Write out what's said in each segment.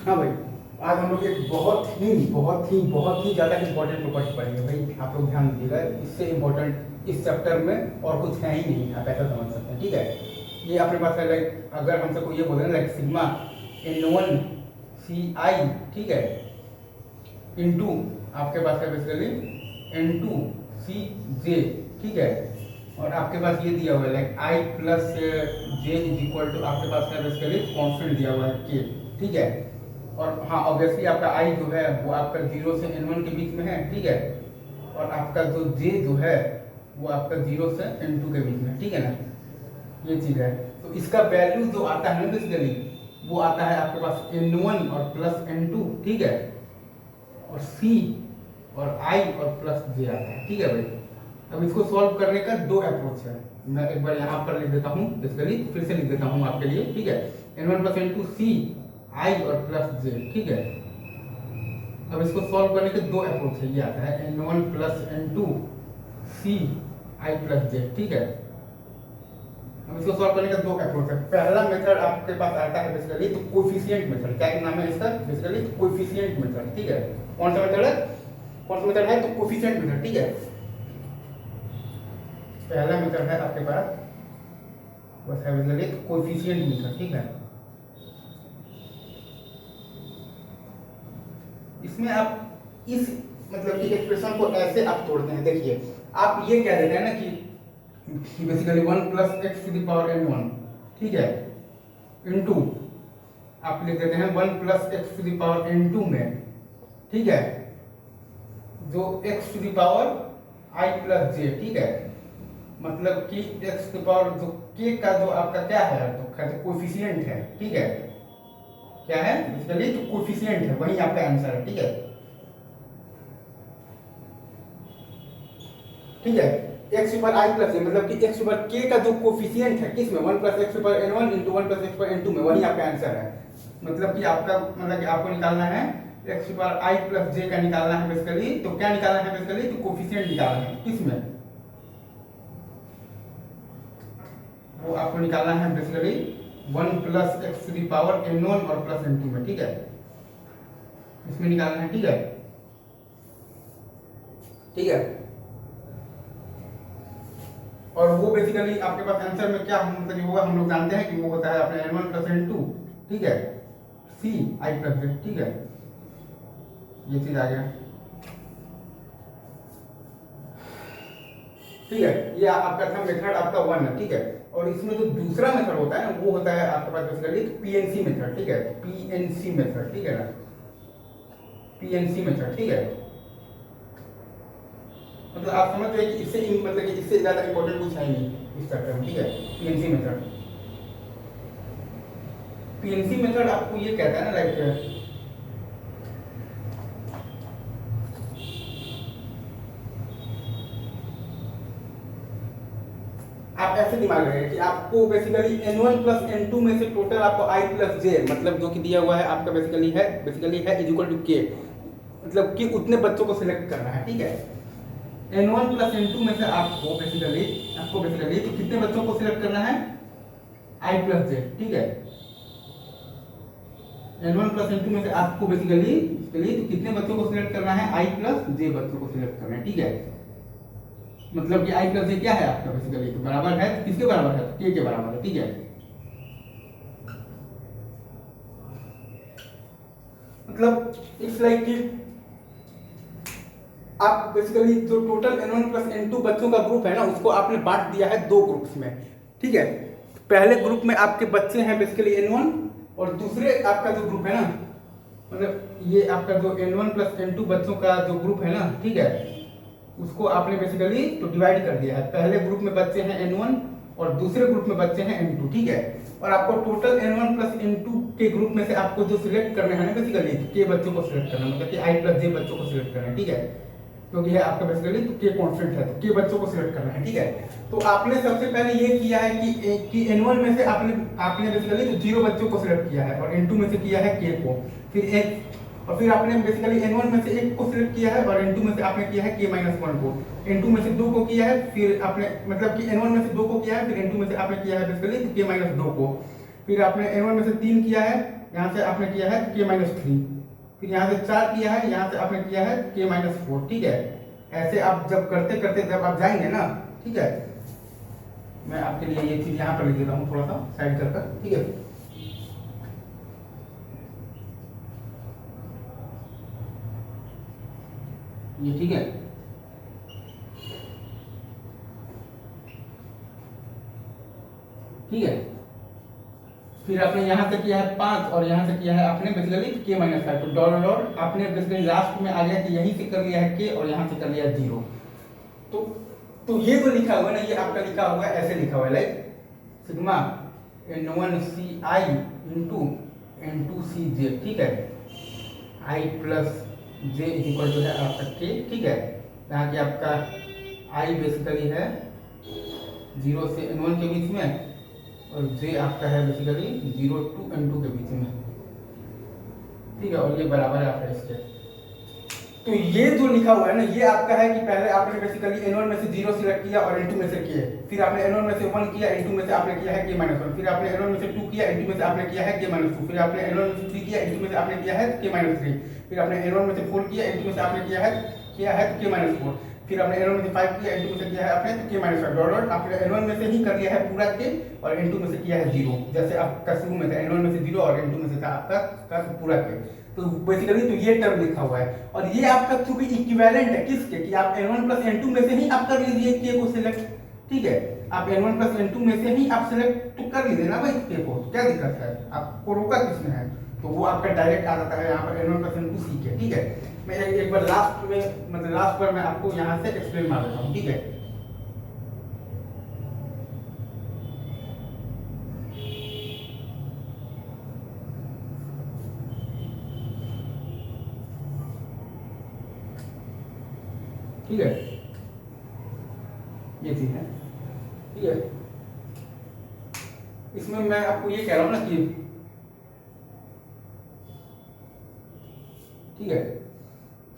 हाँ भाई, आज हम लोग एक बहुत ही ज़्यादा इम्पोर्टेंट टॉपिक पढ़ेंगे भाई। आप लोग ध्यान दीजिएगा, इससे इम्पोर्टेंट इस चैप्टर में और कुछ है ही नहीं, आप ऐसा समझ सकते हैं। ठीक है, ये अपने पास है लाइक, अगर हम सबको ये बोले ना लाइक सिग्मा N1 CI, ठीक है, इंटू आपके पास है बेसिकली N2 CJ, ठीक है, और आपके पास ये दिया हुआ है like I plus J is equal to आपके पास है बेसिकली कॉन्स्टेंट दिया हुआ है K, ठीक है। और हाँ ऑब्वियसली आपका I जो है वो आपका 0 से N1 के बीच में है, ठीक है, और आपका जो J जो है वो आपका 0 से N2 के बीच में, ठीक है ना, ये चीज़ है। तो इसका वैल्यू जो आता है ना बेसिकली वो आता है आपके पास N1 और प्लस N2, ठीक है, और C और I और प्लस J आता है, ठीक है भाई। अब इसको सॉल्व करने का दो अप्रोच है, मैं एक बार यहाँ पर लिख देता हूँ बेसिकली, फिर से लिख देता हूँ आपके लिए, ठीक है। N1 plus N2 C I और प्लस J, ठीक है। अब इसको सॉल्व करने के दो अप्रोच है, ये आता है N1 plus N2 C I plus J, ठीक है। अब इसको सॉल्व करने का दो अप्रोच है। पहला मेथड आपके पास आता है बेसिकली तो कोएफिशिएंट मेथड, क्या नाम है इसका बेसिकली कोएफिशिएंट मेथड, ठीक है। कौन सा मेथड है, कौन सा मेथड है, तो कोएफिशिएंट मेथड, ठीक है। पहला मेथड है आपके पास बस है बेसिकली कोएफिशिएंट मेथड, ठीक है। इसमें आप इस मतलब कि एक्सप्रेशन को ऐसे आप तोड़ते हैं, देखिए आप ये कह देते हैं ना कि basically 1 plus X to the power N1, ठीक है, इनटू आप लिख देते हैं 1 plus X to the power N2 में, ठीक है, जो x to the power I plus J, ठीक है। मतलब कि x टू द पावर जो k का जो आपका क्या है तो कोएफिशिएंट है, ठीक है, क्या है बेसिकली तो कोएफिशिएंट है, वही आपका आंसर है, ठीक है, ठीक है। x ऊपर I प्लस J मतलब कि x ऊपर k का जो कोएफिशिएंट है किसमें 1 प्लस एक्स ऊपर N1 इंटू 1 प्लस एक्स ऊपर N2 में, वही आपका आंसर है। मतलब कि आपका मतलब कि आपको निकालना है x ऊपर I प्लस J का निकालना है बेसिकली, तो क्या निकालना है बेसिकली तो कोएफिशिएंट निकालना है किसमें, वो आपको निकालना है basically 1 plus X to the power N1 और प्लस N2 में, ठीक है, इसमें निकालना है, ठीक है, ठीक है। और वो बेसिकली आपके पास आंसर में क्या मतलब होगा, हम लोग जानते हैं कि वो होता है अपने N1 प्लस N2, ठीक है, C I प्लस J, ठीक है, ये चीज आ गया, ठीक है। ये आपका था मेथड आपका 1 है, ठीक है। और इसमें जो दूसरा मेथड होता है वो होता है आपके पास बेसिकली PNC मेथड, ठीक है, PNC मेथड, ठीक है ना, PNC मेथड, ठीक है। मतलब आप समझ रहे कि इससे मतलब कि इससे ज्यादा इंपॉर्टेंट कुछ है नहीं इस चैप्टर में, ठीक है। PNC मेथड, PNC मेथड आपको ये कहता है ना लाइक आप ऐसे दिमाग रखें कि आपको बेसिकली N1 प्लस N2 में से टोटल आपको I प्लस J मतलब जो कि दिया हुआ है आपका बेसिकली है इज इक्वल टू K, मतलब कि उतने बच्चों को सिलेक्ट करना है, ठीक है। N1 प्लस N2 में से आपको बेसिकली तो कितने बच्चों को सिलेक्ट करना है I प्लस J, ठीक है। N1 प्लस N2 में से आपको बेसिकली तो कितने बच्चों को सिलेक्ट करना है I प्लस J बच्चों को सिलेक्ट करना है, ठीक है। मतलब कि I प्लस J क्या है आपका बेसिकली तो बराबर है, किसके बराबर है, K के बराबर है, ठीक है। मतलब इट्स लाइक कि आप बेसिकली जो टोटल N1 प्लस N2 बच्चों का ग्रुप है ना उसको आपने बांट दिया है दो ग्रुप्स में, ठीक है। पहले ग्रुप में आपके बच्चे हैं बेसिकली N1 और दूसरे आपका जो ग्रुप है ना मतलब ये आपका जो N1 प्लस N2 बच्चों का जो ग्रुप है ना, ठीक है, उसको आपने बेसिकली तो डिवाइड कर दिया है। पहले ग्रुप में बच्चे हैं N1 और दूसरे ग्रुप में बच्चे हैं N2, ठीक है। और आपको टोटल N1 प्लस N2 के ग्रुप में से आपको जो सिलेक्ट करने हैं ना बेसिकली K बच्चों को सिलेक्ट करना मतलब कि I प्लस J बच्चों को सिलेक्ट करना है, ठीक है, क्योंकि है आपका बेसिकली तो K कांस्टेंट है तो K बच्चों को सिलेक्ट करना है, ठीक है। तो आपने सबसे पहले ये किया है कि N1 में से आपने बेसिकली तो 0 बच्चों को सिलेक्ट किया है और N2 में से किया है K को, फिर आपने बेसिकली N1 में से 1 को सिलेक्ट किया है और N2 में से आपने किया है K-1 को, N2 में से 2 को किया है, फिर आपने मतलब कि N1 में से 2 को किया है, फिर N2 में से आपने किया है बेसिकली K-2 को, फिर आपने n1 में से 3 किया है, यहाँ से आपने किया है k-3, फिर यहाँ से 4 किया है, यहाँ से आपने किया है k-4, ठीक है। ऐसे आप जब करते करते जब आप जाएंगे ना, ठीक है, मैं आपके लिए ये चीज यहाँ पर लिख देता हूँ थोड़ा सा साइड कर, ठीक है। ये ठीक है, ठीक है। फिर आपने यहाँ से किया है 5 और यहाँ से किया है आपने बेसिकली k-5, तो डॉट आपने बेसिकली लास्ट में आ गया कि यहीं से कर लिया है k और यहाँ से कर लिया है 0। तो ये जो लिखा हुआ है ना, ये आपका लिखा हुआ है, ऐसे लिखा हुआ है like sigma n1ci into n2cj, ठीक है। i plus j equal to है आपका k, ठीक है। यहाँ की आपका i बेसिकली है 0 से n1 के बीच में और j आपका है बेसिकली 0 to n2 के बीच में, ठीक है। और ये बराबर है आपका इसके। तो ये जो लिखा हुआ है ना, ये आपका है कि पहले आपने बेसिकली n1 में से 0 सिलेक्ट किया और n2 में से किए, फिर आपने n1 में से 1 किया, n2 में से आपने किया है k-1, फिर आपने n1 में से 2 किया, n2 में से आपने किया है k-2, फिर आपने n1 में से 3 किया, n2 में से आपने किया है k-3, फिर आपने n1 में से 4 किया, n2 में से आपने किया है k-4, फिर आपने n1 में से 5 किया, n2 में से किया है आपने k-5, डॉट आपने n1 में से ही कर लिया है पूरा k और n2 में से किया है 0, जैसे आपका शुरू में था n1 में से 0 और n2 में से था आपका पूरा k। तो बेसिकली तो ये टर्म लिखा हुआ है और ये आपका क्योंकि इक्विवेलेंट है किसके, कि आप n1 प्लस n2 में से ही आप कर लीजिए k को सिलेक्ट, ठीक है। आप n1 प्लस n2 में से ही आप सिलेक्ट तो कर लीजिए ना भाई k को, क्या दिक्कत है, आपको रोका किसने है। तो वो आपका डायरेक्ट आ जाता है यहाँ पर n1 प्लस n2 ck, ठीक है। मैं एक बार लास्ट में मतलब लास्ट पर मैं आपको यहाँ से एक्सप्लेन मार देता हूँ, ठीक है। ठीक है, ये चीज है, ठीक है। इसमें मैं आपको ये कह रहा हूं ना कि ठीक है,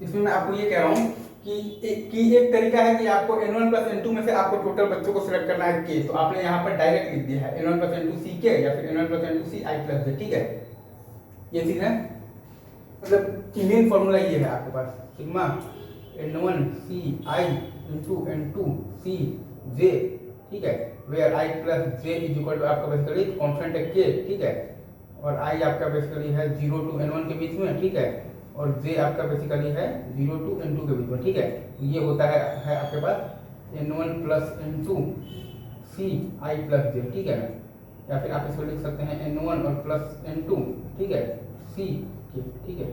इसमें मैं आपको ये कह रहा हूं कि एक तरीका है कि आपको n1 प्लस n2 में से आपको टोटल बच्चों को सिलेक्ट करना है k, तो आपने यहाँ पर डायरेक्ट लिख दिया है n1 प्लस n2 ck या फिर n1 plus n2 ci plus j, ठीक है। ये चीज है, मतलब मेन फॉर्मूला ये है आपके पास sigma n1 ci into n2 cj, ठीक है, where i plus j is equal to आपका बेसिकली कांस्टेंट है k, ठीक है, और i आपका बेसिकली है 0 टू n1 के बीच में, ठीक है, और j आपका बेसिकली है 0 टू n2 के बीच में, ठीक है। तो ये होता है आपके पास n1 plus n2 ci plus j, ठीक है, या फिर आप इसको लिख सकते हैं n1 और प्लस n2, ठीक है, c k, ठीक है,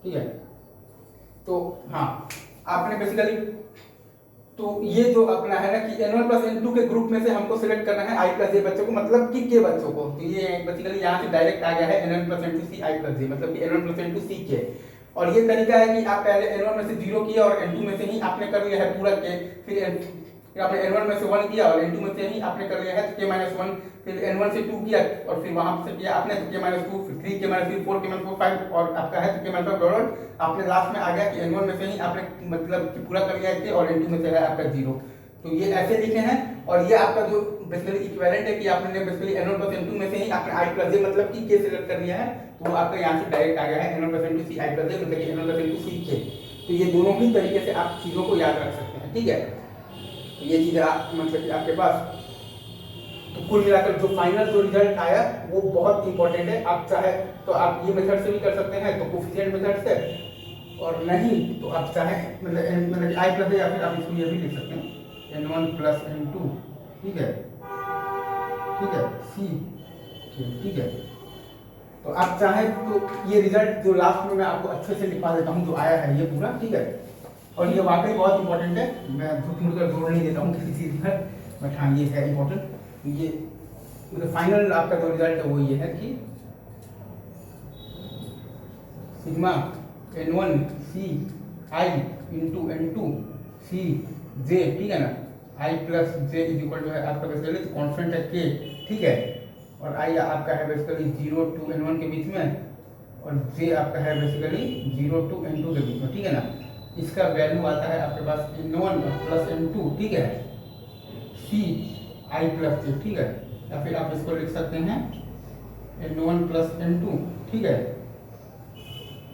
ठीक है। तो हाँ, आपने बेसिकली तो ये जो अपना है ना कि n1 प्लस n2 के ग्रुप में से हमको सिलेक्ट करना है i प्लस j बच्चों को, मतलब कि k बच्चों को। तो ये बेसिकली यहाँ से डायरेक्ट आ गया है n1 plus n2 c i plus j, मतलब कि n1 plus n2 c k। और ये तरीका है कि आप पहले n1 में से 0 किया और n2 में से ही आपने कर लिया है पूरा k, फिर आपने n1 में से 1 किया और n2 में से ही आपने कर लिया है k-1, फिर n1 से 2 किया और फिर वहां से किया आपने k-2, फिर 3 k-3, 4 k-4, 5 और आपका है k-5 डॉट आपने लास्ट में आ गया कि n1 में से ही आपने मतलब कि पूरा कर लिया है और n2 में से है आपका 0। तो ये ऐसे लिखे हैं और ये आपका जो बेसिकली इक्विवेलेंट है कि आपने बेसिकली n1 प्लस n2 में से ही आपने i प्लस j मतलब कि k सिलेक्ट कर लिया है, तो आपका यहाँ से डायरेक्ट आ गया है n1 plus n2 c i plus j मतलब कि n1 plus n2 c k। तो ये दोनों ही तरीके से आप चीज़ों को याद रख सकते हैं, ठीक है। ये चीज़ मतलब कि आपके पास तो कुल मिलाकर जो फाइनल जो रिजल्ट आया वो बहुत इंपॉर्टेंट है। आप चाहे तो आप ये मेथड से भी कर सकते हैं, तो कोफिशिएंट मेथड से, और नहीं तो आप चाहे मतलब i प्लस या फिर आप इसको ये भी लिख सकते हैं n1 प्लस n2, ठीक है, ठीक है, c, ठीक है। तो आप चाहे तो ये रिजल्ट जो लास्ट में मैं आपको अच्छे से लिखवा देता हूँ जो आया है ये पूरा, ठीक है। और ये वाकई बहुत इंपॉर्टेंट है, मैं झूठ मूठ कर जोड़ नहीं देता हूँ किसी चीज़ पर, बट हाँ ये है इंपॉर्टेंट। ये मतलब फाइनल आपका जो रिजल्ट है वो ये है कि sigma n1 c i into n2 c j, ठीक है ना, i plus j is equal to है आपका बेसिकली कांस्टेंट है k, ठीक है, और i आपका है बेसिकली 0 टू n1 के बीच में और j आपका है बेसिकली 0 टू n2 के बीच में, ठीक है ना। इसका वैल्यू आता है आपके पास n1 प्लस n2, ठीक है, c i प्लस j, ठीक है। या फिर आप इसको लिख सकते हैं n1 प्लस n2, ठीक है,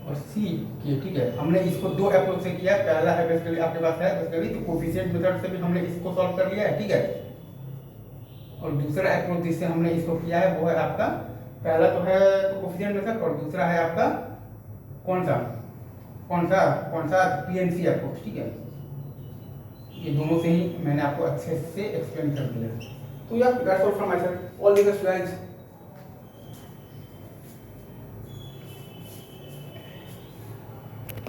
और सी के, ठीक है। हमने इसको दो अप्रोच से किया। पहला है बेसिकली आपके पास है बेसिकली तो कोफिशिएंट मेथड से भी हमने इसको सॉल्व कर लिया है, ठीक है। और दूसरा अप्रोच जिससे हमने इसको किया है वो है आपका, पहला तो है कोफिशिएंट मेथड और दूसरा है आपका कौन सा पीएनसी अप्रोच, ठीक है। ये दोनों से ही मैंने आपको अच्छे से एक्सप्लेन कर दिया। तो यार that's all from my side, all the best guys.